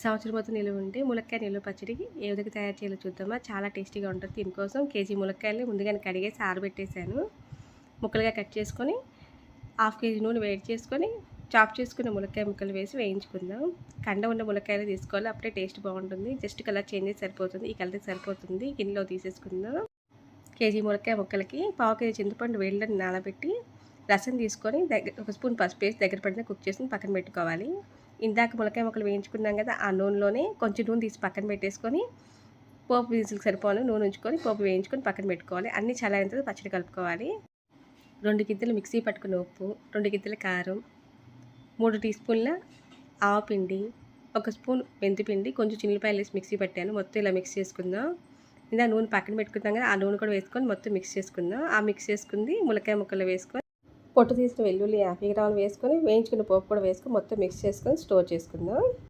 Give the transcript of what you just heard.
సంవత్సరం మొత్తం నిలువ ఉంటే ములక్కాయ నిలువ పచ్చడి ఏ విధంగా తయారు చేయాలో చూద్దామా. చాలా టేస్టీగా ఉంటుంది. దీనికోసం కేజీ ములక్కాయలు ముందుగానే కడిగేసి ఆరబెట్టేశాను. ముక్కలుగా కట్ చేసుకొని హాఫ్ కేజీ నూనె వేడి చేసుకొని చాప్ చేసుకున్న ములక్కాయ ముక్కలు వేసి వేయించుకుందాం. కండ ఉన్న ములక్కాయలు తీసుకోవాలి, అప్పుడే టేస్ట్ బాగుంటుంది. జస్ట్ కలర్ చేంజ్ చేసి సరిపోతుంది. ఈ కలర్కి సరిపోతుంది. గిన్నెలో తీసేసుకుందాం. కేజీ ములక్కాయ ముక్కలకి పావు కేజీ చింతపండు వేడిలో నానబెట్టి రసం తీసుకొని ఒక స్పూన్ పసుపు వేసి దగ్గర పడిన కుక్ చేసుకుని పక్కన పెట్టుకోవాలి. ఇందాక ములక్కాయ ముక్కలు వేయించుకున్నాం కదా, ఆ నూనెలోనే కొంచెం నూనె తీసి పక్కన పెట్టేసుకొని పోపు దినుసులకు సరిపోను నూనె ఉంచుకొని పోపు వేయించుకొని పక్కన పెట్టుకోవాలి. అన్నీ చల్లారిన తర్వాత పచ్చడి కలుపుకోవాలి. 2 గిద్దలు మిక్సీ పట్టుకున్న ఉప్పు, 2 గిద్దల కారం, 3 టీ స్పూన్ల ఆవపిండి, 1 స్పూన్ మెంతిపిండి, కొంచెం చిల్లిపాయలు వేసి మిక్సీ పట్టాను. మొత్తం ఇలా మిక్స్ చేసుకుందాం. ఇందా నూనె పక్కన పెట్టుకుంటాం కదా, ఆ నూనె కూడా వేసుకొని మొత్తం మిక్స్ చేసుకుందాం. ఆ మిక్స్ చేసుకుంది ములక్కాయ ముక్కలు వేసుకొని పొట్టు తీసిన వెల్లుల్లి 50 గ్రాములు వేసుకొని వేయించుకున్న పోపు కూడా వేసుకొని మొత్తం మిక్స్ చేసుకొని స్టోర్ చేసుకుందాం.